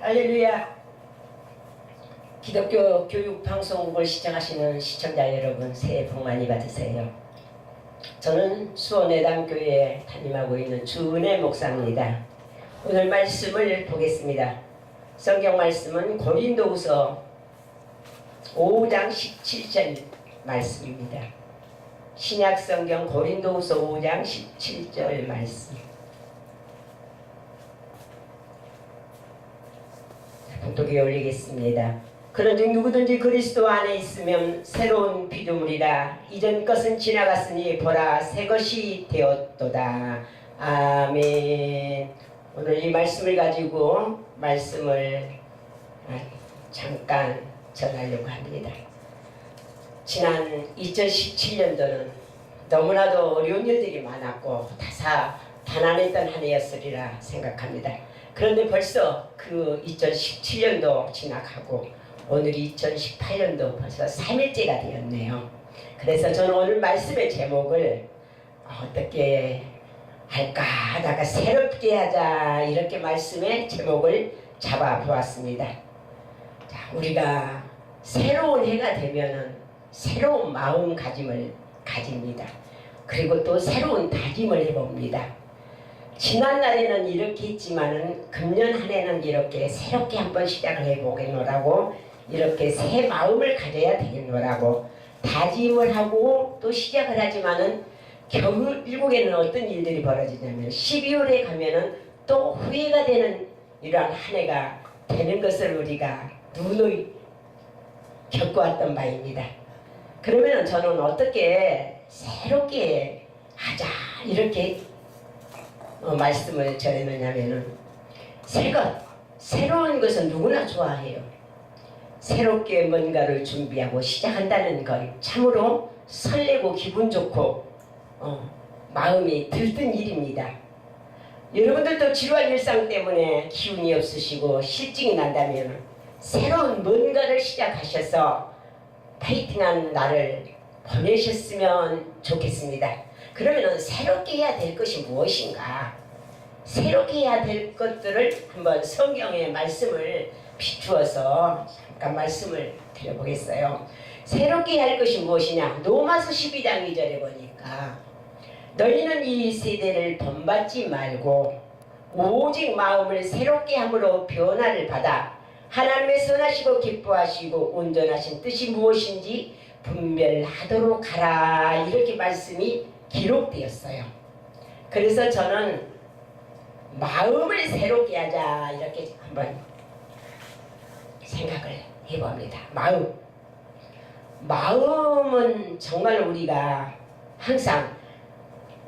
할렐루야. 기독교 교육방송국을 시청하시는 시청자 여러분, 새해 복 많이 받으세요. 저는 수원회담교회에 담임하고 있는 주은혜 목사입니다. 오늘 말씀을 보겠습니다. 성경 말씀은 고린도후서 5장 17절 말씀입니다. 신약성경 고린도후서 5장 17절 말씀. 봉독에 올리겠습니다. 그런즉 누구든지 그리스도 안에 있으면 새로운 피조물이라. 이전 것은 지나갔으니 보라 새 것이 되었도다. 아멘. 오늘 이 말씀을 가지고 말씀을 잠깐 전하려고 합니다. 지난 2017년도는 너무나도 어려운 일들이 많았고 다사다난했던 한 해였으리라 생각합니다. 그런데 벌써 그 2017년도 지나가고 오늘이 2018년도 벌써 3일째가 되었네요. 그래서 저는 오늘 말씀의 제목을 어떻게 할까 하다가 새롭게 하자, 이렇게 말씀의 제목을 잡아보았습니다. 자, 우리가 새로운 해가 되면은 새로운 마음가짐을 가집니다. 그리고 또 새로운 다짐을 해봅니다. 지난 날에는 이렇게 했지만은 금년 한 해는 이렇게 새롭게 한번 시작을 해보겠노라고, 이렇게 새 마음을 가져야 되겠노라고 다짐을 하고 또 시작을 하지만은 결국에는 어떤 일들이 벌어지냐면 12월에 가면은 또 후회가 되는 이러한 한 해가 되는 것을 우리가 누누이 겪어왔던 바입니다. 그러면 저는 어떻게 새롭게 하자 이렇게 말씀을 전했느냐면은 새로운 것은 누구나 좋아해요. 새롭게 뭔가를 준비하고 시작한다는 것 참으로 설레고 기분 좋고 마음이 들뜬 일입니다. 여러분들도 지루한 일상 때문에 기운이 없으시고 실증이 난다면 새로운 뭔가를 시작하셔서 파이팅한 날을 보내셨으면 좋겠습니다. 그러면 새롭게 해야 될 것이 무엇인가? 새롭게 해야 될 것들을 한번 성경의 말씀을 비추어서 잠깐 말씀을 드려보겠어요. 새롭게 할 것이 무엇이냐? 로마서 12장 2절에 보니까 너희는 이 세대를 본받지 말고 오직 마음을 새롭게 함으로 변화를 받아 하나님의 선하시고 기뻐하시고 온전하신 뜻이 무엇인지 분별하도록 하라, 이렇게 말씀이 기록되었어요. 그래서 저는 마음을 새롭게 하자 이렇게 한번 생각을 해봅니다. 마음은 정말 우리가 항상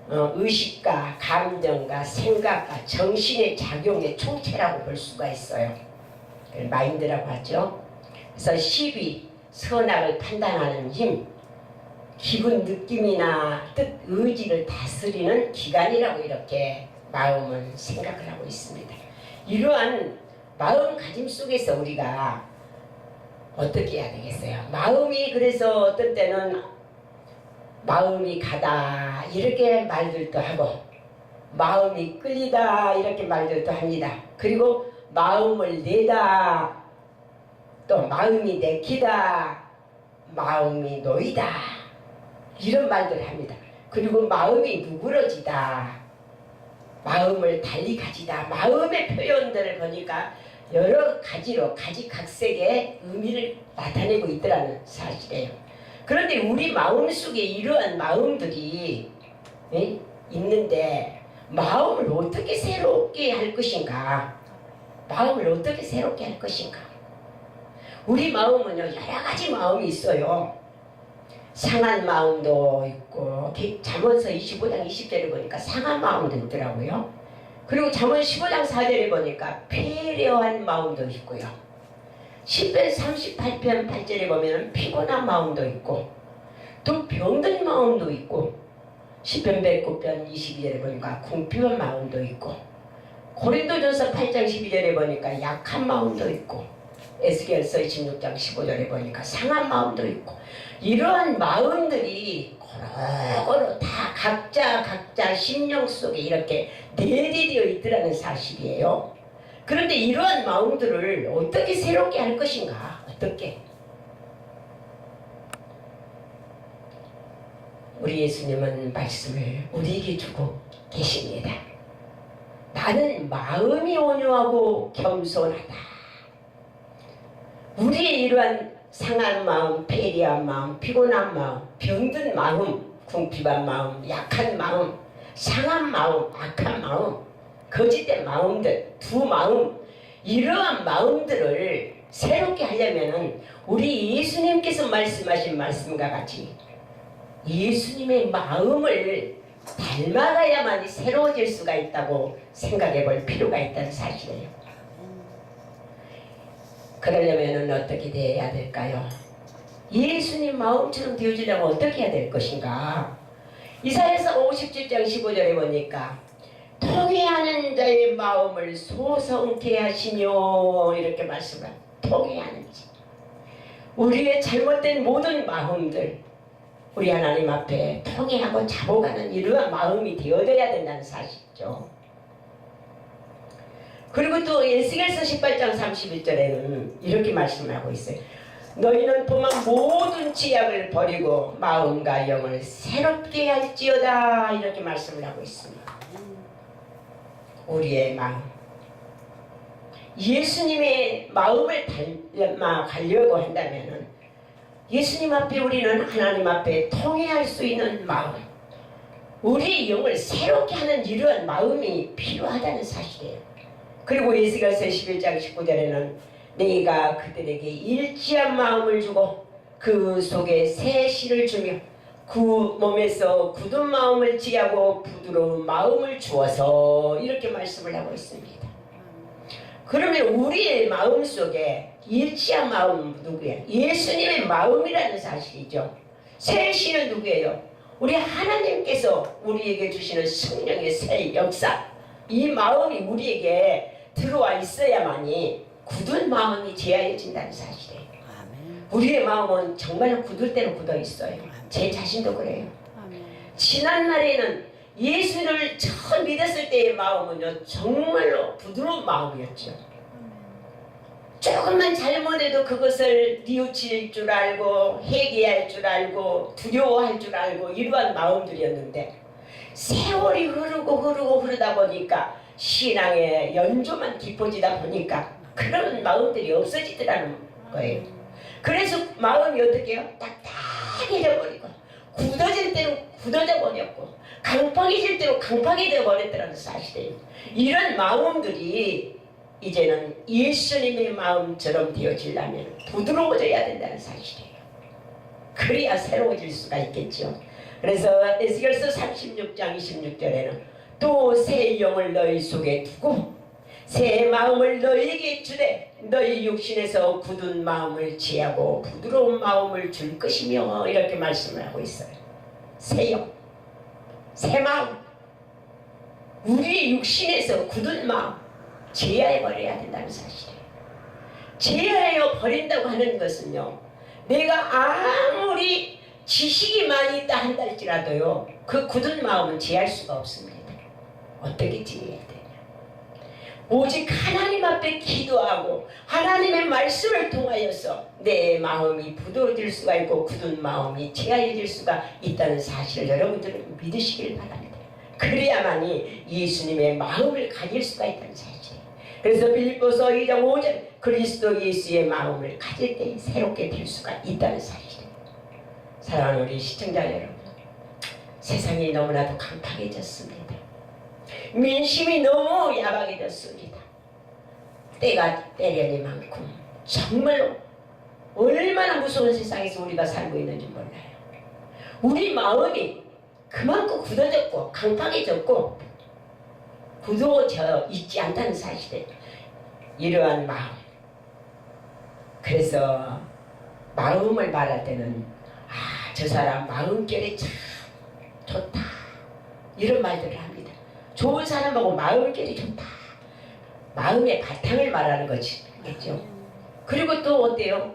의식과 감정과 생각과 정신의 작용의 총체라고 볼 수가 있어요. 마인드라고 하죠. 그래서 시비, 선악을 판단하는 힘, 기분, 느낌이나 뜻, 의지를 다스리는 기관이라고 이렇게 마음은 생각을 하고 있습니다. 이러한 마음가짐 속에서 우리가 어떻게 해야 되겠어요? 마음이 그래서 어떤 때는 마음이 가다 이렇게 말들도 하고 마음이 끌리다 이렇게 말들도 합니다. 그리고 마음을 내다, 또 마음이 내키다, 마음이 놓이다 이런 말들을 합니다. 그리고 마음이 누그러지다, 마음을 달리 가지다, 마음의 표현들을 보니까 여러 가지로 가지각색의 의미를 나타내고 있더라는 사실이에요. 그런데 우리 마음속에 이러한 마음들이 있는데 마음을 어떻게 새롭게 할 것인가? 마음을 어떻게 새롭게 할 것인가? 우리 마음은요, 여러 가지 마음이 있어요. 상한 마음도 있고, 잠언서 25장 20절에 보니까 상한 마음도 있더라고요. 그리고 잠언 15장 4절에 보니까 패려한 마음도 있고요. 시편 38편 8절에 보면 피곤한 마음도 있고, 또 병든 마음도 있고, 시편 109편 22절에 보니까 궁핍한 마음도 있고, 고린도전서 8장 12절에 보니까 약한 마음도 있고, 에스겔서 26장 15절에 보니까 상한 마음도 있고, 이러한 마음들이 고루고루 다 각자 심령 속에 이렇게 내재되어 있더라는 사실이에요. 그런데 이러한 마음들을 어떻게 새롭게 할 것인가? 어떻게? 우리 예수님은 말씀을 우리에게 주고 계십니다. 나는 마음이 온유하고 겸손하다. 우리의 이러한 상한 마음, 패리한 마음, 피곤한 마음, 병든 마음, 궁핍한 마음, 약한 마음, 상한 마음, 악한 마음, 거짓된 마음들, 두 마음, 이러한 마음들을 새롭게 하려면 우리 예수님께서 말씀하신 말씀과 같이 예수님의 마음을 닮아가야만이 새로워질 수가 있다고 생각해 볼 필요가 있다는 사실이에요. 그러려면 어떻게 돼야 될까요? 예수님 마음처럼 되어지려면 어떻게 해야 될 것인가? 이사야서 57장 15절에 보니까 통회하는 자의 마음을 소성케 하시며 이렇게 말씀을 합니다. 통회하는지 우리의 잘못된 모든 마음들 우리 하나님 앞에 통회하고 잡아가는 이러한 마음이 되어져야 된다는 사실이죠. 그리고 또 에스겔서 18장 31절에는 이렇게 말씀하고 있어요. 너희는 도만 모든 지약을 버리고 마음과 영을 새롭게 할지어다 이렇게 말씀을 하고 있습니다. 우리의 마음 예수님의 마음을 닮아가려고 한다면 예수님 앞에 우리는 하나님 앞에 통회할 수 있는 마음 우리의 영을 새롭게 하는 이러한 마음이 필요하다는 사실이에요. 그리고 에스겔서 11장 19절에는 내가 그들에게 일지한 마음을 주고 그 속에 새 씨를 주며 그 몸에서 굳은 마음을 지하고 부드러운 마음을 주어서 이렇게 말씀을 하고 있습니다. 그러면 우리의 마음 속에 일치한 마음은 누구예요? 예수님의 마음이라는 사실이죠. 새 씨는 누구예요? 우리 하나님께서 우리에게 주시는 성령의 새 역사 이 마음이 우리에게 들어와 있어야만이 굳은 마음이 제하여진다는 사실이에요. 우리의 마음은 정말 굳을 때는 굳어 있어요. 제 자신도 그래요. 지난 날에는 예수를 처음 믿었을 때의 마음은요 정말로 부드러운 마음이었죠. 조금만 잘못해도 그것을 뉘우칠 줄 알고 회개할 줄 알고 두려워할 줄 알고 이러한 마음들이었는데 세월이 흐르다 보니까 신앙의 연조만 깊어지다 보니까 그런 마음들이 없어지더라는 거예요. 그래서 마음이 어떻게 해요? 딱딱해져 버리고 굳어질 때는 굳어져 버렸고 강팍해질 때는 강팍해져 버렸더라는 사실이에요. 이런 마음들이 이제는 예수님의 마음처럼 되어지려면 부드러워져야 된다는 사실이에요. 그래야 새로워질 수가 있겠죠. 그래서 에스겔서 36장 26절에는 또 새 영을 너희 속에 두고 새 마음을 너희에게 주되 너희 육신에서 굳은 마음을 제하고 부드러운 마음을 줄 것이며 이렇게 말씀을 하고 있어요. 새 영, 새 마음 우리 육신에서 굳은 마음 제하해 버려야 된다는 사실이에요. 제하해 버린다고 하는 것은요 내가 아무리 지식이 많이 있다 한다 할지라도요 그 굳은 마음은 제할 수가 없습니다. 어떻게 제해야 되냐 오직 하나님 앞에 기도하고 하나님의 말씀을 통하여서 내 마음이 부드러워질 수가 있고 굳은 마음이 제하여질 수가 있다는 사실을 여러분들은 믿으시길 바랍니다. 그래야만이 예수님의 마음을 가질 수가 있다는 사실이에요. 그래서 빌립보서 2장 5절 그리스도 예수의 마음을 가질 때 새롭게 될 수가 있다는 사실이에요. 사랑하는 우리 시청자 여러분 세상이 너무나도 강팍해졌습니다. 민심이 너무 야박해졌습니다. 때가 때려니만큼 정말로 얼마나 무서운 세상에서 우리가 살고 있는지 몰라요. 우리 마음이 그만큼 굳어졌고 강팍해졌고 부드러워져 있지 않다는 사실이에요. 이러한 마음 그래서 마음을 말할 때는 저 사람 마음결이 참 좋다 이런 말들을 합니다. 좋은 사람하고 마음결이 좋다. 마음의 바탕을 말하는 거겠죠. 그리고 또 어때요?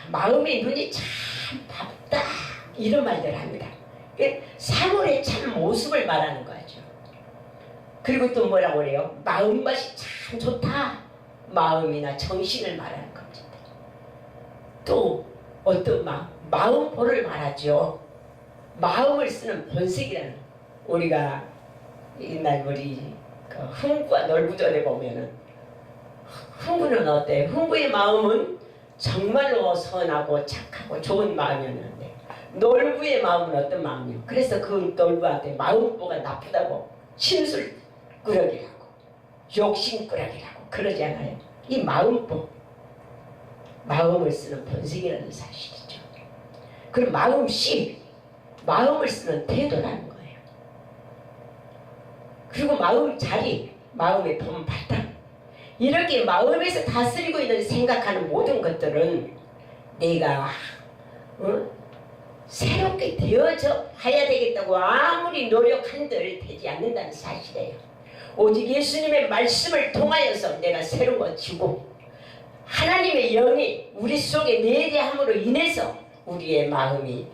마음의 눈이 참 밝다 이런 말들을 합니다. 사물의 참 모습을 말하는 거죠. 그리고 또 뭐라고 그래요? 마음밭이 참 참 좋다. 마음이나 정신을 말하는 겁니다. 또 어떤 마음보를 말하죠. 마음을 쓰는 본색이라는, 우리가 옛날 우리 그 흥부와 놀부전에 보면은 흥부는 어때? 흥부의 마음은 정말로 선하고 착하고 좋은 마음이었는데 놀부의 마음은 어떤 마음이요? 그래서 그 놀부한테 마음보가 나쁘다고 심술꾸러기라고 욕심꾸러기라고 그러지 않아요? 이 마음보, 마음을 쓰는 본색이라는 사실이죠. 그럼 마음씨, 마음을 쓰는 태도라는 거예요. 그리고 마음 자리, 마음의 본바탕, 이렇게 마음에서 다스리고 있는 생각하는 모든 것들은 내가 새롭게 되어져 봐야 되겠다고 아무리 노력한들 되지 않는다는 사실이에요. 오직 예수님의 말씀을 통하여서 내가 새로워지고 하나님의 영이 우리 속에 내재함으로 인해서 우리의 마음이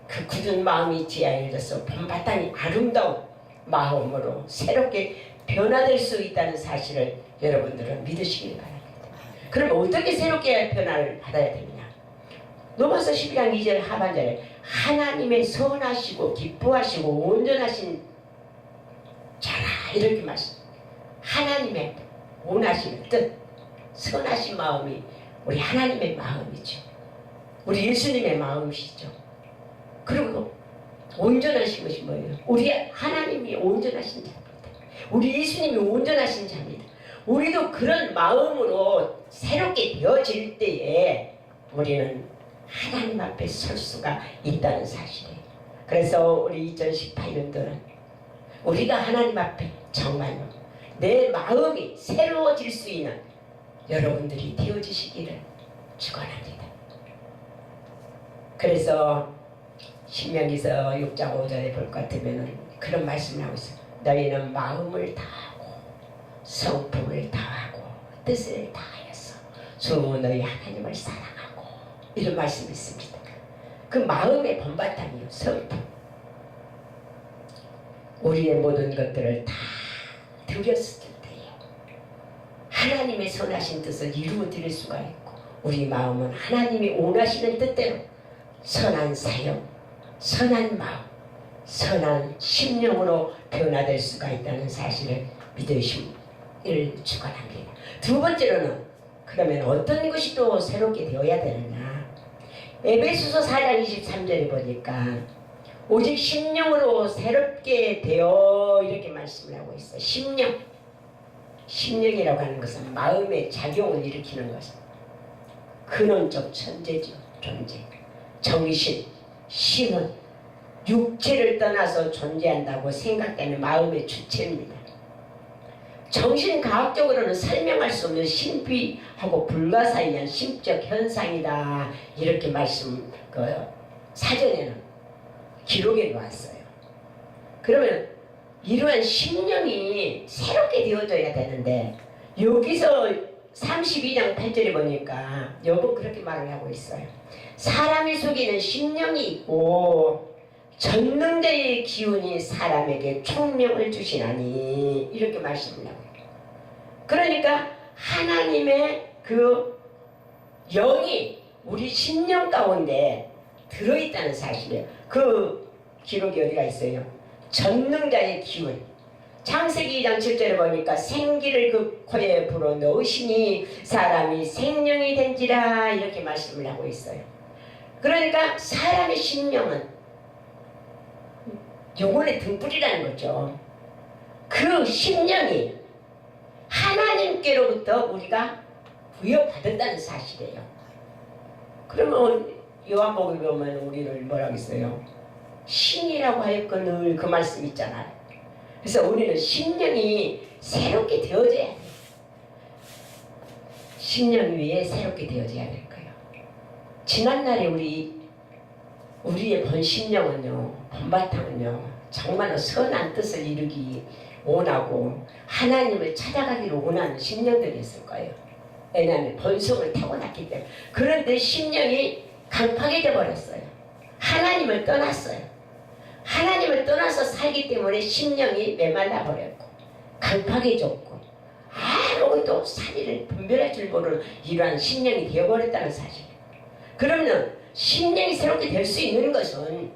그 굳은 마음이 지하여져서 본바탕이 아름다운 마음으로 새롭게 변화될 수 있다는 사실을 여러분들은 믿으시길 바랍니다. 그럼 어떻게 새롭게 변화를 받아야 되느냐? 로마서 12장 2절 하반절에 하나님의 선하시고 기뻐하시고 온전하신 자라 이렇게 말씀. 하나님의 원하시는 뜻, 선하신 마음이 우리 하나님의 마음이죠. 우리 예수님의 마음이시죠. 그리고 온전하신 것이 뭐예요? 우리 하나님이 온전하신 자입니다. 우리 예수님이 온전하신 자입니다. 우리도 그런 마음으로 새롭게 되어질 때에 우리는 하나님 앞에 설 수가 있다는 사실이에요. 그래서 우리 2018년도는 우리가 하나님 앞에 정말로 내 마음이 새로워질 수 있는 여러분들이 되어지시기를 축원합니다. 그래서 신명기서 6장 5절에 볼 것 같으면 그런 말씀을 하고 있어요. 너희는 마음을 다하고 성품을 다하고 뜻을 다하여서 주 너희 하나님을 사랑하고 이런 말씀이 있습니다. 그 마음의 본바탕이요, 성품. 우리의 모든 것들을 다 드렸을 때요 하나님의 선하신 뜻을 이루어 드릴 수가 있고 우리 마음은 하나님이 원하시는 뜻대로 선한 사역, 선한 마음, 선한 심령으로 변화될 수가 있다는 사실을 믿으시기를 축원합니다. 두 번째로는 그러면 어떤 것이 또 새롭게 되어야 되느냐? 에베소서 4장 23절에 보니까 오직 심령으로 새롭게 되어 이렇게 말씀을 하고 있어요. 심령. 심령이라고 하는 것은 마음의 작용을 일으키는 것은 근원적 천재죠. 존재. 정신, 심은 육체를 떠나서 존재한다고 생각되는 마음의 주체입니다. 정신과학적으로는 설명할 수 없는 신비하고 불가사의한 심적 현상이다. 이렇게 사전에는 기록해 놓았어요. 그러면 이러한 심령이 새롭게 되어져야 되는데 여기서 32장 8절에 보니까 여보 그렇게 말을 하고 있어요. 사람의 속에는 심령이 있고 전능자의 기운이 사람에게 총명을 주시나니 이렇게 말씀을 하고 있어요. 그러니까 하나님의 그 영이 우리 심령 가운데 들어있다는 사실이에요. 그 기록이 어디가 있어요? 전능자의 기운. 창세기 2장 7절에 보니까 생기를 그 코에 불어 넣으시니 사람이 생명이 된지라 이렇게 말씀을 하고 있어요. 그러니까 사람의 심령은 영혼의 등불이라는 거죠. 그 심령이 하나님께로부터 우리가 부여받았다는 사실이에요. 그러면 요한복음에 보면 우리를 뭐라고 했어요? 신이라고 하였거늘 그 말씀 있잖아요. 그래서 우리는 심령이 새롭게 되어져야 돼요. 심령 위에 새롭게 되어져야 될 거예요. 지난날에 우리의 본 심령은요, 본바탕은요, 정말로 선한 뜻을 이루기 원하고 하나님을 찾아가기를 원하는 심령들이었을 거예요. 왜냐하면 본성을 타고났기 때문에. 그런데 심령이 강팍해져 버렸어요. 하나님을 떠났어요. 하나님을 떠나서 살기 때문에 심령이 메말라 버렸고 강팍해졌고 아무것도 사리를 분별할 줄 모르는 이러한 심령이 되어버렸다는 사실. 그러면 심령이 새롭게 될 수 있는 것은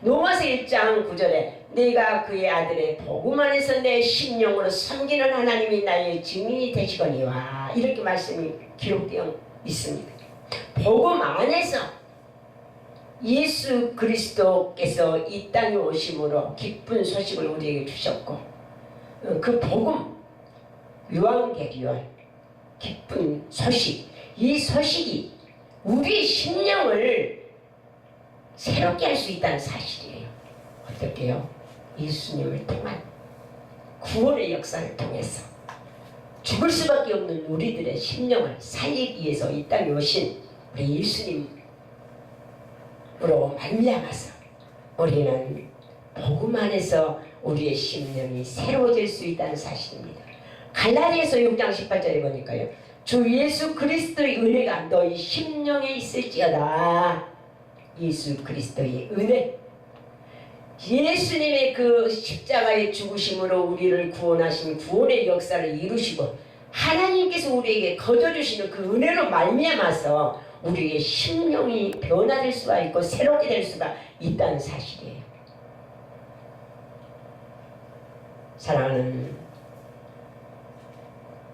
로마서 1장 9절에 내가 그의 아들의 복음 안에서 내 심령으로 섬기는 하나님이 나의 증인이 되시거니와 이렇게 말씀이 기록되어 있습니다. 복음 안에서 예수 그리스도께서 이 땅에 오심으로 기쁜 소식을 우리에게 주셨고 그 복음 요한계시록 기쁜 소식 이 소식이 우리의 심령을 새롭게 할 수 있다는 사실이에요. 어떻게요? 예수님을 통한 구원의 역사를 통해서 죽을 수밖에 없는 우리들의 심령을 살리기 위해서 이 땅에 오신 우리 예수님으로 말미암아서 우리는 복음 안에서 우리의 심령이 새로워질 수 있다는 사실입니다. 갈라디아서 6장 18절에 보니까요. 주 예수 그리스도의 은혜가 너희 심령에 있을지어다. 예수 그리스도의 은혜. 예수님의 그 십자가의 죽으심으로 우리를 구원하신 구원의 역사를 이루시고 하나님께서 우리에게 거저주시는 그 은혜로 말미암아서 우리의 심령이 변화될 수가 있고 새롭게 될 수가 있다는 사실이에요. 사랑하는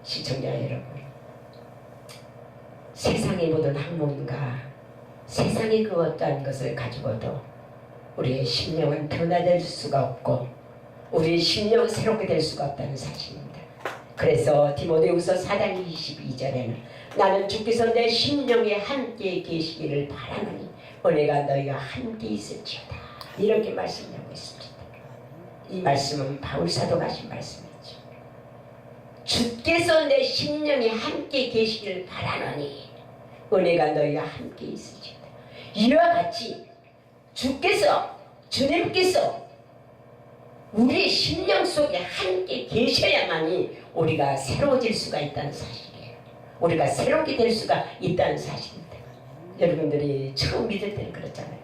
시청자 여러분, 세상의 모든 학문과 세상의 그 어떠한 것을 가지고도 우리의 심령은 변화될 수가 없고 우리의 심령은 새롭게 될 수가 없다는 사실입니다. 그래서 디모데후서 4장 22절에는 나는 주께서 내 심령에 함께 계시기를 바라노니 은혜가 너희와 함께 있을지어다 이렇게 말씀하고 있습니다. 이 말씀은 바울 사도가 하신 말씀이죠. 주께서 내 심령에 함께 계시기를 바라노니 은혜가 너희와 함께 있을지어다. 이와 같이 주님께서 우리의 심령 속에 함께 계셔야만이 우리가 새로워질 수가 있다는 사실이에요. 우리가 새롭게 될 수가 있다는 사실입니다. 여러분들이 처음 믿을 때는 그렇잖아요.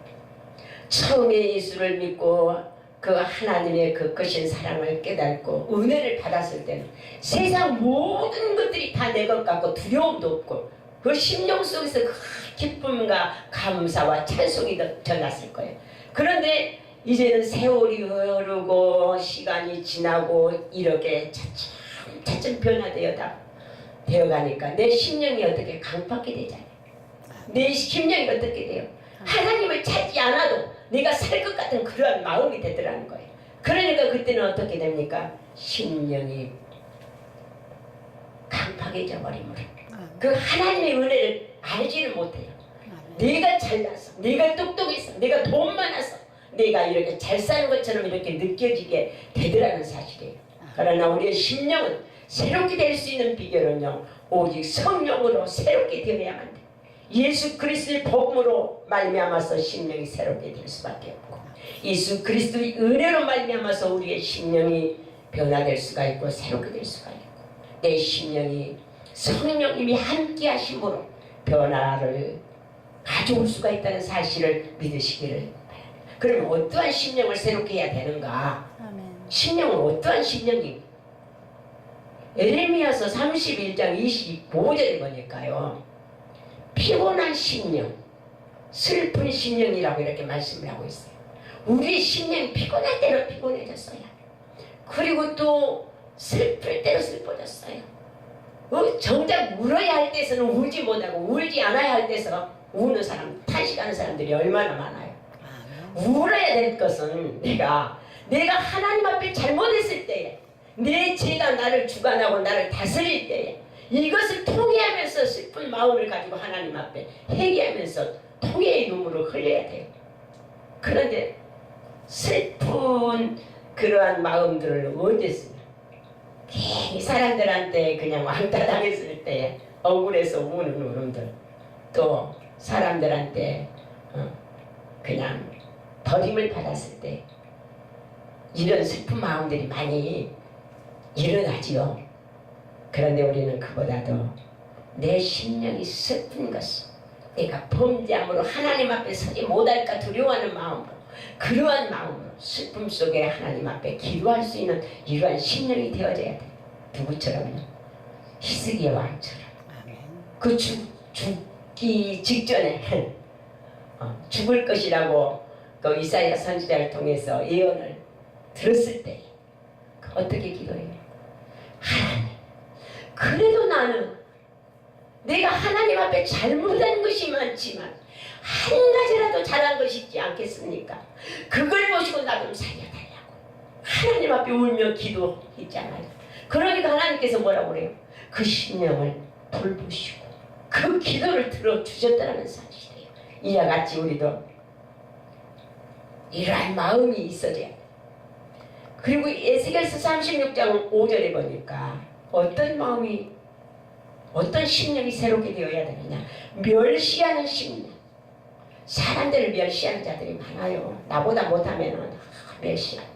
처음에 예수를 믿고 그 하나님의 그 크신 사랑을 깨닫고 은혜를 받았을 때는 세상 모든 것들이 다 내 것 같고 두려움도 없고 그 심령 속에서 그 기쁨과 감사와 찬송이 전났을 거예요. 그런데 이제는 세월이 흐르고 시간이 지나고 이렇게 차츰 되어가니까 내 심령이 어떻게 강팍게 되잖아요. 내 심령이 어떻게 돼요? 하나님을 찾지 않아도 내가 살 것 같은 그런 마음이 되더라는 거예요. 그러니까 그때는 어떻게 됩니까? 심령이 강팍해져 버리므로 그 하나님의 은혜를 알지를 못해요. 내가 잘나서, 내가 똑똑해서, 내가 돈 많아서 내가 이렇게 잘 사는 것처럼 이렇게 느껴지게 되더라는 사실이에요. 그러나 우리의 심령은 새롭게 될 수 있는 비결은요, 오직 성령으로 새롭게 되어야만 돼. 예수 그리스도의 복음으로 말미암아서 심령이 새롭게 될 수밖에 없고 예수 그리스도의 은혜로 말미암아서 우리의 심령이 변화될 수가 있고 새롭게 될 수가 있고 내 심령이 성령님이 함께 하심으로 변화를 가져올 수가 있다는 사실을 믿으시기를 바랍니다. 그럼 어떠한 심령을 새롭게 해야 되는가? 아멘. 심령은 어떠한 심령이? 에레미야서 31장 25절에 보니까요. 피곤한 심령, 슬픈 심령이라고 이렇게 말씀을 하고 있어요. 우리의 심령이 피곤할 때는 피곤해졌어요. 그리고 또 슬플 때는 슬퍼졌어요. 정작 울어야 할 때서는 울지 못하고 울지 않아야 할 때서 우는 사람, 탄식하는 사람들이 얼마나 많아요. 울어야 될 것은 내가 하나님 앞에 잘못했을 때에 내 죄가 나를 주관하고 나를 다스릴 때에 이것을 통회하면서 슬픈 마음을 가지고 하나님 앞에 회개하면서 통회의 눈물을 흘려야 돼요. 그런데 슬픈 그러한 마음들을 언제 쓰냐? 괜히 사람들한테 그냥 왕따 당했을 때 억울해서 우는 울음들, 또 사람들한테 그냥 버림을 받았을 때 이런 슬픈 마음들이 많이 일어나지요. 그런데 우리는 그보다도 내 심령이 슬픈 것을 내가 범죄함으로 하나님 앞에 서지 못할까 두려워하는 마음으로 그러한 마음으로 슬픔 속에 하나님 앞에 기도할 수 있는 이러한 심령이 되어져야 돼. 누구처럼요? 히스기야 왕처럼 그 죽기 직전에 죽을 것이라고 그 이사야 선지자를 통해서 예언을 들었을 때 어떻게 기도해요? 하나님, 그래도 나는 내가 하나님 앞에 잘못한 것이 많지만 한 가지라도 잘한 것이 있지 않겠습니까? 그걸 보시고 나 좀 살려달라고 하나님 앞에 울며 기도했잖아요. 그러니까 하나님께서 뭐라고 그래요? 그 심령을 돌보시고 그 기도를 들어주셨다는 사실이에요. 이와 같이 우리도 이러한 마음이 있어져야 돼요. 그리고 에스겔서 36장 5절에 보니까 어떤 마음이, 어떤 심령이 새롭게 되어야 되느냐? 멸시하는 심령. 사람들을 멸시하는 자들이 많아요. 나보다 못하면 멸시하고,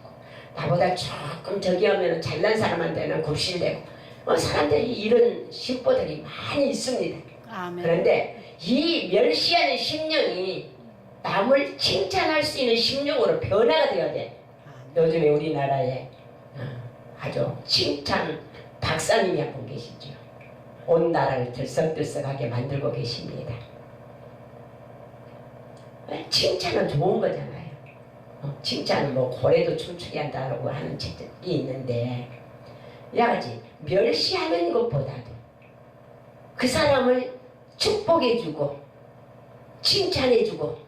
나보다 조금 저기 하면 잘난 사람한테는 굽실대고, 사람들이 이런 심보들이 많이 있습니다. 아멘. 그런데 이 멸시하는 심령이 남을 칭찬할 수 있는 심령으로 변화가 되어야 돼. 요즘에 우리나라에 아주 칭찬 박사님이 한 분 계시죠. 온 나라를 들썩들썩하게 만들고 계십니다. 칭찬은 좋은 거잖아요. 칭찬은 뭐 고래도 춤추게 한다고 하는 책이 있는데, 야지 멸시하는 것보다도 그 사람을 축복해주고 칭찬해주고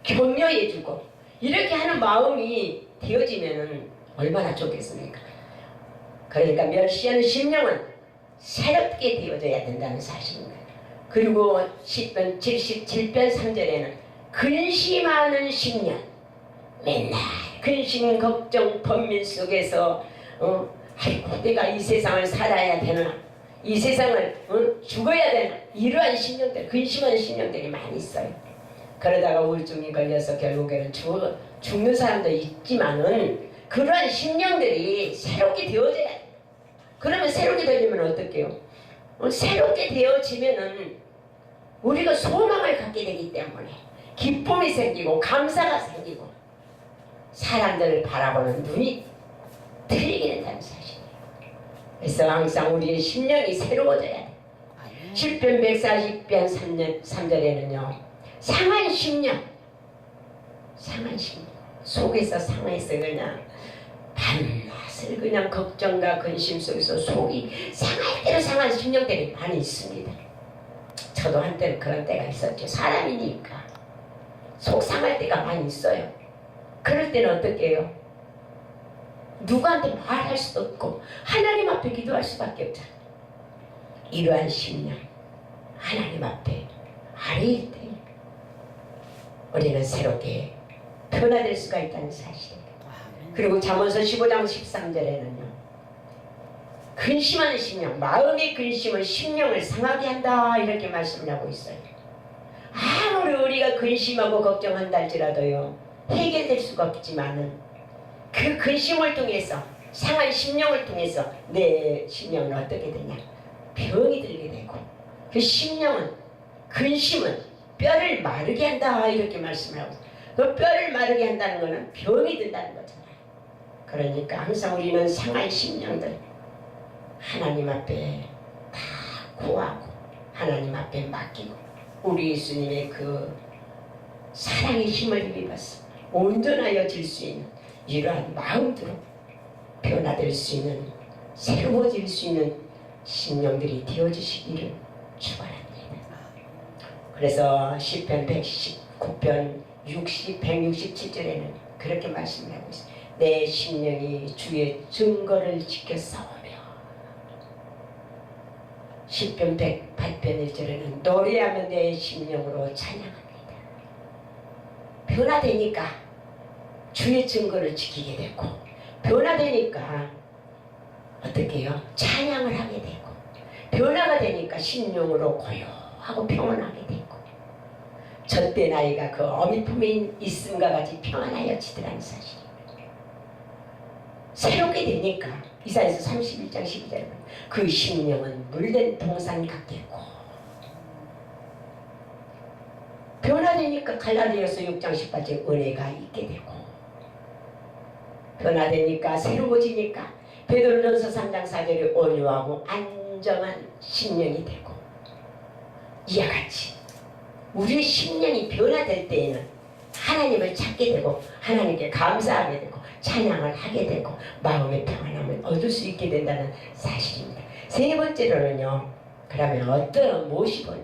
격려해주고 이렇게 하는 마음이 되어지면 얼마나 좋겠습니까? 그러니까 멸시하는 심령은 새롭게 되어져야 된다는 사실입니다. 그리고 10편 77편 3절에는 근심하는 심령, 맨날 근심 걱정 번민 속에서 아이고 내가 이 세상을 살아야 되나, 이 세상을 죽어야 되나, 이러한 심령들, 근심하는 심령들이 많이 있어요. 그러다가 우울증이 걸려서 결국에는 죽는 사람도 있지만은 그러한 심령들이 새롭게 되어져야 돼요. 그러면 새롭게 되려면 어떻게 해요? 새롭게 되어지면은 우리가 소망을 갖게 되기 때문에 기쁨이 생기고 감사가 생기고 사람들을 바라보는 눈이 틀리게 된다는 사실이에요. 그래서 항상 우리의 심령이 새로워져야 돼요. 시편 140편 3절에는요 상한 심령, 상한 심령 속에서 상해서 그냥 밤낮을 그냥 걱정과 근심 속에서 속이 상할 대로 상한 심령들이 많이 있습니다. 저도 한때는 그런 때가 있었죠. 사람이니까 속 상할 때가 많이 있어요. 그럴 때는 어떻게 해요? 누구한테 말할 수도 없고 하나님 앞에 기도할 수밖에 없잖아요. 이러한 심령 하나님 앞에 아뢰일 때 우리는 새롭게 변화될 수가 있다는 사실입니다. 그리고 잠언서 15장 13절에는요 근심하는 심령, 마음의 근심은 심령을 상하게 한다 이렇게 말씀을 하고 있어요. 아무리 우리가 근심하고 걱정한다 할지라도요 해결될 수가 없지만은 그 근심을 통해서 상한 심령을 통해서 내 심령은 어떻게 되냐, 병이 들게 되고 그 심령은, 근심은 뼈를 마르게 한다 이렇게 말씀을 하고 있어요. 그 뼈를 마르게 한다는 것은 병이 든다는 거잖아요. 그러니까 항상 우리는 상한 심령들 하나님 앞에 다 구하고 하나님 앞에 맡기고 우리 예수님의 그 사랑의 힘을 힘입어서 온전하여질 수 있는 이러한 마음으로 변화될 수 있는, 새로워질 수 있는 심령들이 되어주시기를 축원합니다. 그래서 시편 119편 167절에는 그렇게 말씀을 하고 있어요. 내 심령이 주의 증거를 지켜 싸우며, 시편 108편 1절에는 노래하며 내 심령으로 찬양합니다. 변화되니까 주의 증거를 지키게 되고, 변화되니까 어떻게 해요? 찬양을 하게 되고, 변화가 되니까 심령으로 고요하고 평온하게 되고, 젖된 아이가 그 어미 품에 있음과 같이 평안하여지더라는 사실입니다. 새롭게 되니까 이사야서 31장 12절에 그 심령은 물된 동산 같겠고, 변화되니까 갈라디아서 6장 18절 은혜가 있게 되고, 변화되니까 새로워지니까 베드로전서 3장 4절에 온유하고 진정한 심령이 되고, 이와 같이 우리의 심령이 변화될 때에는 하나님을 찾게 되고 하나님께 감사하게 되고 찬양을 하게 되고 마음의 평안함을 얻을 수 있게 된다는 사실입니다. 세 번째로는요, 그러면 어떤 모습은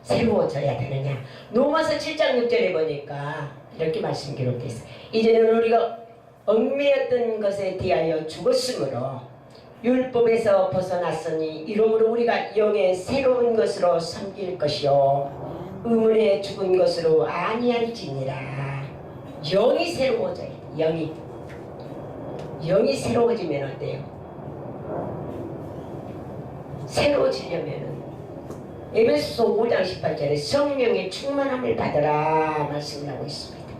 새로워져야 되느냐. 로마서 7장 6절에 보니까 이렇게 말씀 기록되어 있어요. 이제는 우리가 얽매였던 것에 대하여 죽었으므로 율법에서 벗어났으니 이러므로 우리가 영의 새로운 것으로 섬길 것이요 의문에 죽은 것으로 아니할지니라. 영이 새로워져야 돼. 영이 새로워지면 어때요? 새로워지려면 에베소서 5장 18절에 성령의 충만함을 받으라 말씀을 하고 있습니다.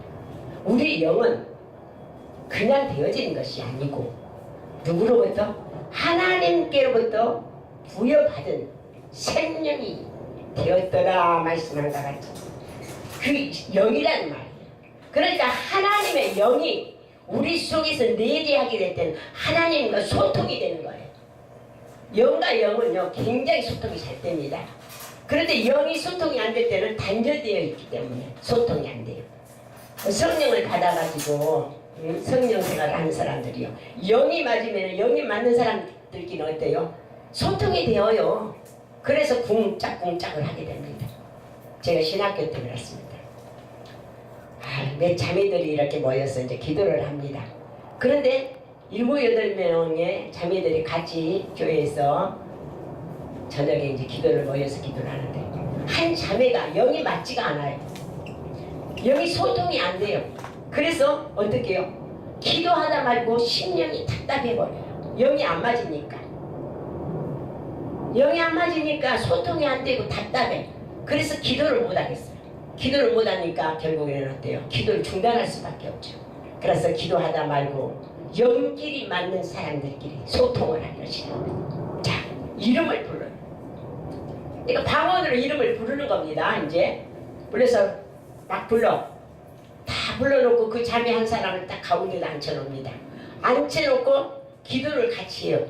우리 영은 그냥 되어지는 것이 아니고 누구로부터? 하나님께로부터 부여받은 생명이 되었더라 말씀한 것 같죠. 그 영이라는 말이에요. 그러니까 하나님의 영이 우리 속에서 내재하게 될 때는 하나님과 소통이 되는 거예요. 영과 영은요 굉장히 소통이 잘 됩니다. 그런데 영이 소통이 안 될 때는 단절되어 있기 때문에 소통이 안 돼요. 성령을 받아가지고 성령 생활을 하는 사람들이요, 영이 맞으면 영이 맞는 사람들끼리 어때요? 소통이 되어요. 그래서 궁짝궁짝을 하게 됩니다. 제가 신학교 때 그랬습니다. 몇 자매들이 이렇게 모여서 이제 기도를 합니다. 그런데 7, 8명의 자매들이 같이 교회에서 저녁에 이제 기도를 모여서 기도를 하는데 한 자매가 영이 맞지가 않아요. 영이 소통이 안 돼요. 그래서 어떻게 해요? 기도하다 말고 심령이 답답해버려요. 영이 안 맞으니까. 영이 안 맞으니까 소통이 안 되고 답답해. 그래서 기도를 못 하겠어요. 기도를 못 하니까 결국에는 어때요? 기도를 중단할 수밖에 없죠. 그래서 기도하다 말고 영끼리 맞는 사람들끼리 소통을 하기로 시작합니다. 자, 이름을 불러요. 그러니까 방언으로 이름을 부르는 겁니다. 이제 불러서 막 불러. 다 불러놓고 그 자매 한 사람을 딱 가운데다 앉혀놓습니다. 앉혀놓고 기도를 같이 해요.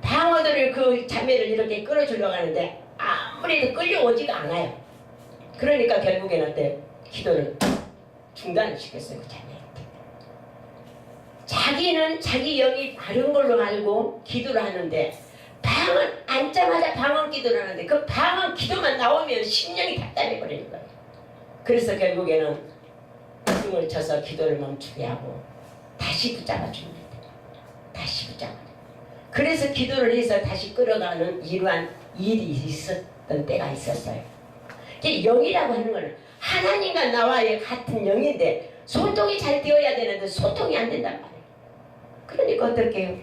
방언으로 그 자매를 이렇게 끌어주려고 하는데 아무래도 끌려오지가 않아요. 그러니까 결국에는 어때? 기도를 중단을 시켰어요. 그 자매한테. 자기는 자기 영이 바른 걸로 알고 기도를 하는데 방언 앉자마자 방언 기도를 하는데 그 방언 기도만 나오면 심령이 답답해 버리는 거예요. 그래서 결국에는 숨을 쳐서 기도를 멈추게 하고 다시 붙잡아 줍니다. 다시 붙잡아. 그래서 기도를 해서 다시 끌어가는 이러한 일이 있었던 때가 있었어요. 영이라고 하는 거는 하나님과 나와의 같은 영인데 소통이 잘 되어야 되는데 소통이 안 된단 말이에요. 그러니까 어떻게 해요?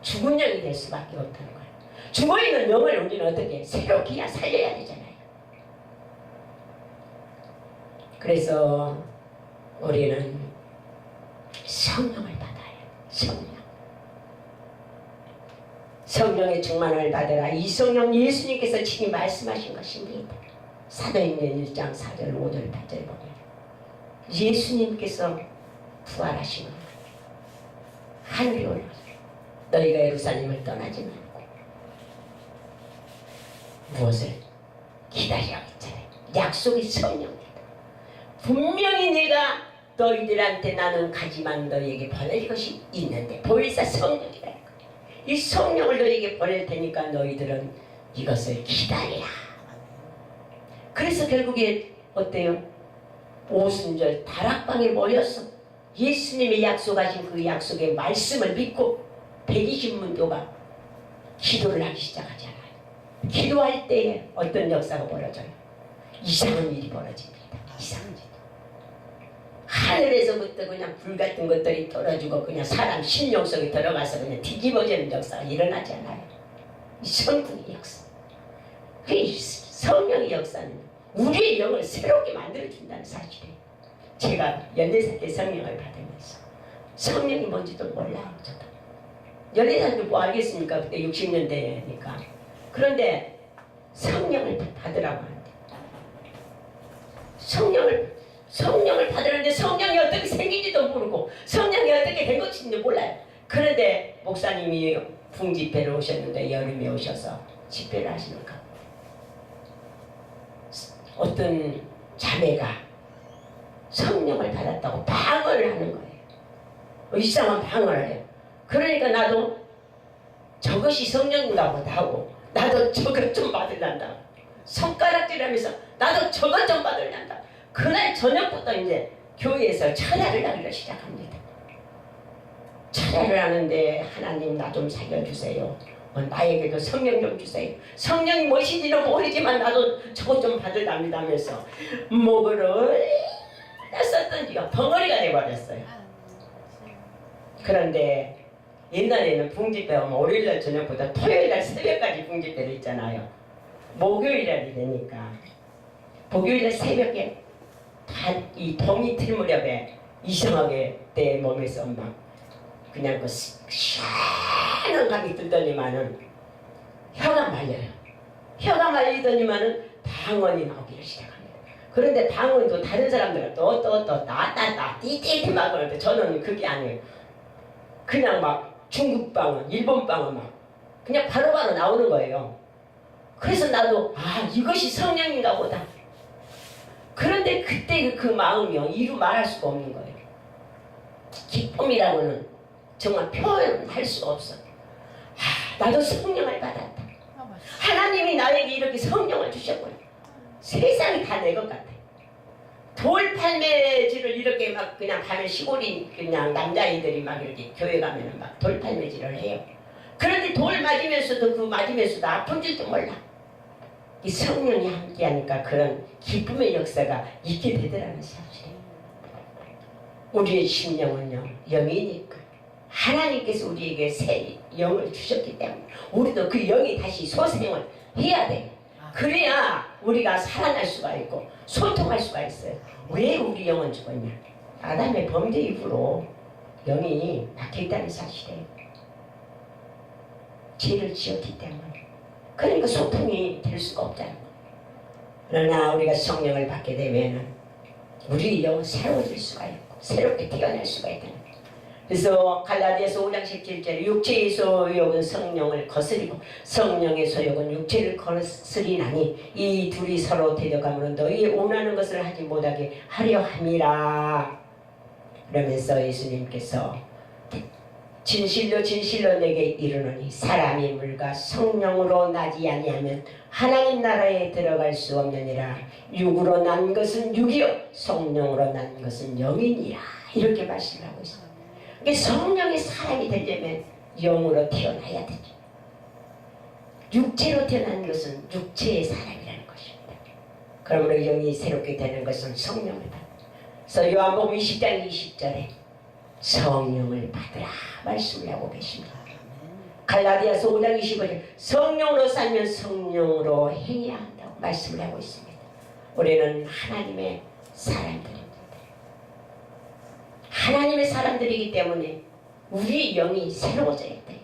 죽은 영이 될 수밖에 없다는 거예요. 죽어있는 영을 우리는 어떻게 새롭게 살려야 되잖아요. 그래서 우리는 성령을 받아요. 성령의 충만을 받으라. 이 성령 예수님께서 친히 말씀하신 것입니다. 사도행전 1장 4절 5절 8절 보면 예수님께서 부활하시면 하늘에 올라가서 너희가 예루살렘을 떠나지 말고 무엇을 기다려 있잖아요. 약속의 성령입니다. 분명히 내가 너희들한테 나는 가지만 너희에게 보낼 것이 있는데 보일사 성령이라. 이 성령을 너희에게 보낼 테니까 너희들은 이것을 기다리라. 그래서 결국에 어때요? 오순절 다락방에 모여서 예수님이 약속하신 그 약속의 말씀을 믿고 120문도가 기도를 하기 시작하잖아요. 기도할 때에 어떤 역사가 벌어져요? 이상한 일이 벌어집니다. 이상한 일. 하늘에서부터 그냥 불 같은 것들이 떨어지고 그냥 사람 심령 속에 들어가서 그냥 뒤집어지는 역사가 일어나지 않아요. 이 성령의 역사. 그 성령의 역사는 우리의 영을 새롭게 만들어준다는 사실이에요. 제가 14살 때 성령을 받으면서 성령이 뭔지도 몰라요. 저도 14살도 뭐 알겠습니까? 그때 60년대니까. 그런데 성령을 받으라고 하는데 성령을 받으는데 성령이 어떻게 생긴지도 모르고 성령이 어떻게 된 것인지도 몰라요. 그런데 목사님이 풍집회를 오셨는데 여름에 오셔서 집회를 하시니까 어떤 자매가 성령을 받았다고 방언을 하는 거예요. 이상한 방언을 해요. 그러니까 나도 저것이 성령인가 보다 하고 나도 저것 좀 받으란다. 손가락질하면서 나도 저것 좀 받으란다. 그날 저녁부터 이제 교회에서 철야를 하기를 시작합니다. 철야를 하는데 하나님 나 좀 살려주세요. 나에게도 성령 좀 주세요. 성령이 무엇인지는 모르지만 나도 저것 좀 받으랍니다 하면서 목을 얼마나 썼던지가 벙어리가 돼버렸어요. 그런데 옛날에는 붕집회 오면 월요일날 저녁보다 토요일날 새벽까지 붕집회를 있잖아요. 목요일날이 되니까 목요일날 새벽에 이 동이 틀 무렵에 이상하게 내 몸에서 막 그냥 그 시원한 감이 들더니만은 혀가 말려요. 혀가 말리더니만은 방언이 나오기를 시작합니다. 그런데 방언도 다른 사람들은 또 나따따 띠띠띠 막 그러는데 저는 그게 아니에요. 그냥 막 중국 방언, 일본 방언 막 그냥 바로바로 나오는 거예요. 그래서 나도 이것이 성령인가 보다. 그런데 그때 그 마음이요 이루 말할 수가 없는 거예요. 기쁨이라고는 정말 표현할 수가 없어. 나도 성령을 받았다. 하나님이 나에게 이렇게 성령을 주셨구나. 세상이 다 내 것 같아. 돌팔매질을 이렇게 막 그냥 가면 시골인 그냥 남자애들이 막 이렇게 교회 가면은 막 돌팔매질을 해요. 그런데 돌 맞으면서도 그 맞으면서도 아픈 줄도 몰라. 이 성령이 함께하니까 그런 기쁨의 역사가 있게 되더라는 사실이에요. 우리의 심령은요 영이니까 하나님께서 우리에게 새 영을 주셨기 때문에 우리도 그 영이 다시 소생을 해야 돼요. 그래야 우리가 살아날 수가 있고 소통할 수가 있어요. 왜 우리 영은 죽었냐? 아담의 범죄 이후로 영이 막혀있다는 사실이에요. 죄를 지었기 때문에. 그러니까 소통이 될 수가 없잖아요. 그러나 우리가 성령을 받게 되면 우리 영은 새로워질 수가 있고 새롭게 태어날 수가 있다는 거예요. 그래서 갈라디아서 5장 17절에 육체의 소욕은 성령을 거스리고 성령의 소욕은 육체를 거스리나니 이 둘이 서로 대적함으로 너희의 원하는 것을 하지 못하게 하려 함이라. 그러면서 예수님께서 진실로 진실로 내게 이르노니 사람이 물과 성령으로 나지 아니하면 하나님 나라에 들어갈 수 없느니라. 육으로 난 것은 육이요 성령으로 난 것은 영이니라. 이렇게 말씀하고 있습니다. 성령의 사람이 되려면 영으로 태어나야 되죠. 육체로 태어난 것은 육체의 사람이라는 것입니다. 그러므로 영이 새롭게 되는 것은 성령을 받아. 그래서 요한복음 20장 20절에 성령을 받으라 말씀을 하고 계십니다. 갈라디아서 5장 25절 성령으로 살면 성령으로 행해야 한다고 말씀을 하고 있습니다. 우리는 하나님의 사람들입니다. 하나님의 사람들이기 때문에 우리 영이 새로워져야 돼요.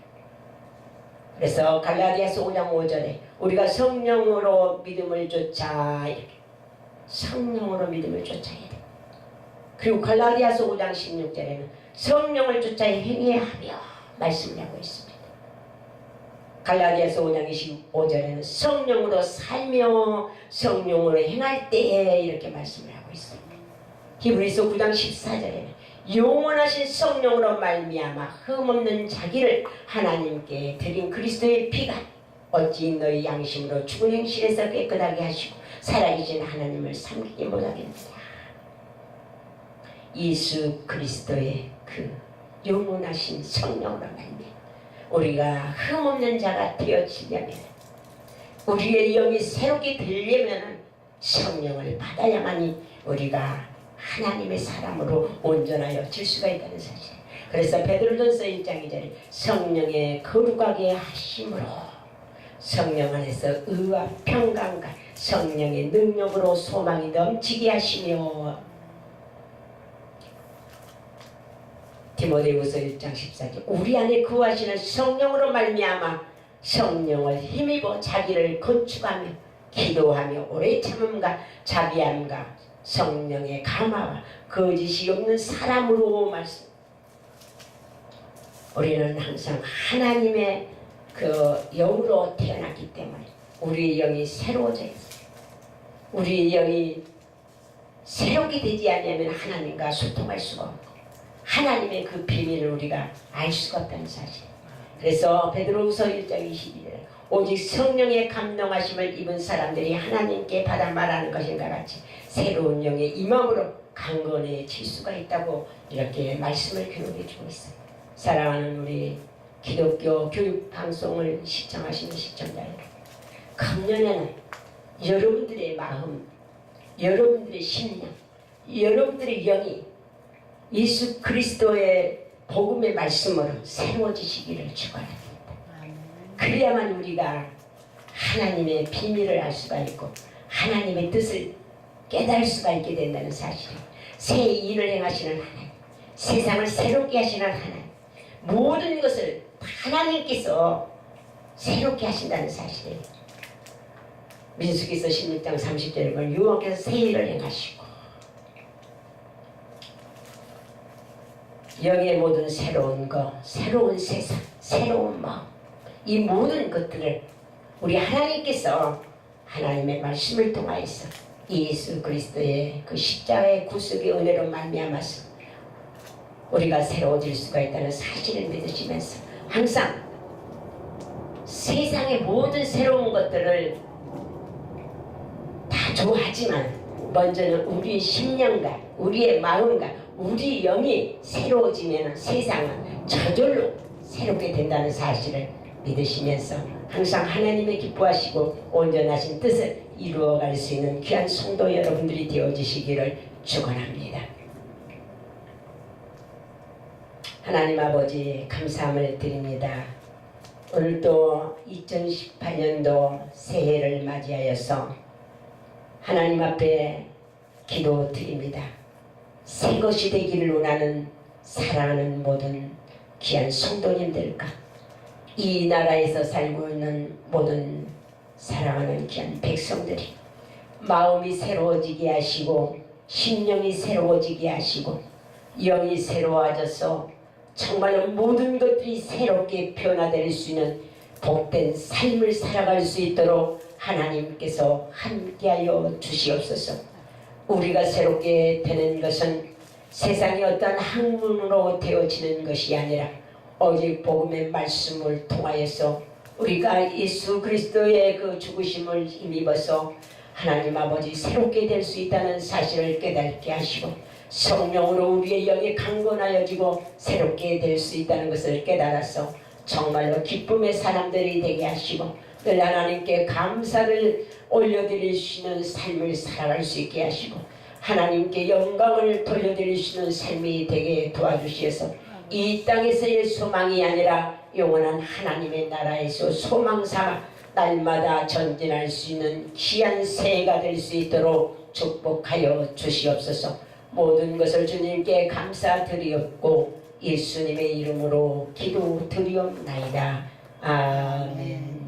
그래서 갈라디아서 5장 5절에 우리가 성령으로 믿음을 쫓아 이렇게 성령으로 믿음을 쫓아야 돼요. 그리고 갈라디아서 5장 16절에는 성령을 쫓아 행해야 하며 말씀을 하고 있습니다. 갈라디아서 5장 25절에는 성령으로 살며 성령으로 행할 때에 이렇게 말씀을 하고 있습니다. 히브리서 9장 14절에는 영원하신 성령으로 말미암아 흠없는 자기를 하나님께 드린 그리스도의 피가 어찌 너희 양심으로 죽은 행실에서 깨끗하게 하시고 살아계신 하나님을 삼키지 못하겠느냐. 예수 그리스도의 그 영원하신 성령으로 말미암아 우리가 흠없는 자가 되어지려면 우리의 영이 새롭게 되려면 성령을 받아야만이 우리가 하나님의 사람으로 온전하여질 수가 있다는 사실. 그래서 베드로전서 1장 2절에 성령의 거룩하게 하심으로 성령 안에서 의와 평강과 성령의 능력으로 소망이 넘치게 하시며 디모데후서 1장 14절 우리 안에 거하시는 성령으로 말미암아 성령을 힘입어 자기를 건축하며 기도하며 오래 참음과 자비함과 성령의 감화와 거짓이 없는 사람으로 말씀. 우리는 항상 하나님의 그 영으로 태어났기 때문에 우리의 영이 새로워져 있어요. 우리의 영이 새롭게 되지 않으면 하나님과 소통할 수가 없고 하나님의 그 비밀을 우리가 알 수가 없다는 사실. 그래서 베드로후서 1장 22절 오직 성령의 감동하심을 입은 사람들이 하나님께 받아 말하는 것인가 같이 새로운 영의 임함으로 강건해질 수가 있다고 이렇게 말씀을 교육해 주고 있어요. 사랑하는 우리 기독교 교육 방송을 시청하시는 시청자 여러분, 금년에는 여러분들의 마음, 여러분들의 심령, 여러분들의 영이 예수 그리스도의 복음의 말씀으로 새로워지시기를 축원합니다. 그래야만 우리가 하나님의 비밀을 알 수가 있고 하나님의 뜻을 깨달을 수가 있게 된다는 사실. 새 일을 행하시는 하나님, 세상을 새롭게 하시는 하나님, 모든 것을 하나님께서 새롭게 하신다는 사실이에요. 민수기서 16장 30절에 보면 여호와께서 새 일을 행하시고 영의 모든 새로운 것, 새로운 세상, 새로운 마음, 이 모든 것들을 우리 하나님께서 하나님의 말씀을 통하여서 예수 그리스도의 그 십자가의 구속의 은혜로 말미암아서 우리가 새로워질 수가 있다는 사실을 믿으시면서 항상 세상의 모든 새로운 것들을 다 좋아하지만 먼저는 우리의 심령과 우리의 마음과 우리 영이 새로워지면 세상은 저절로 새롭게 된다는 사실을 믿으시면서 항상 하나님의 기뻐하시고 온전하신 뜻을 이루어갈 수 있는 귀한 성도 여러분들이 되어주시기를 축원합니다. 하나님 아버지 감사함을 드립니다. 오늘도 2018년도 새해를 맞이하여서 하나님 앞에 기도드립니다. 새 것이 되기를 원하는 사랑하는 모든 귀한 성도님들과 이 나라에서 살고 있는 모든 사랑하는 귀한 백성들이 마음이 새로워지게 하시고 심령이 새로워지게 하시고 영이 새로워져서 정말로 모든 것들이 새롭게 변화될 수 있는 복된 삶을 살아갈 수 있도록 하나님께서 함께하여 주시옵소서. 우리가 새롭게 되는 것은 세상의 어떤 학문으로 되어지는 것이 아니라 오직 복음의 말씀을 통하여서 우리가 예수 그리스도의 그 죽으심을 힘입어서 하나님 아버지 새롭게 될 수 있다는 사실을 깨닫게 하시고 성령으로 우리의 영이 강건하여지고 새롭게 될 수 있다는 것을 깨달아서 정말로 기쁨의 사람들이 되게 하시고 늘 하나님께 감사를 올려드리시는 삶을 살아갈 수 있게 하시고 하나님께 영광을 돌려드리시는 삶이 되게 도와주시어서 이 땅에서의 소망이 아니라 영원한 하나님의 나라에서 소망 삼아 날마다 전진할 수 있는 귀한 새해가 될 수 있도록 축복하여 주시옵소서. 모든 것을 주님께 감사드리옵고 예수님의 이름으로 기도드리옵나이다. 아멘.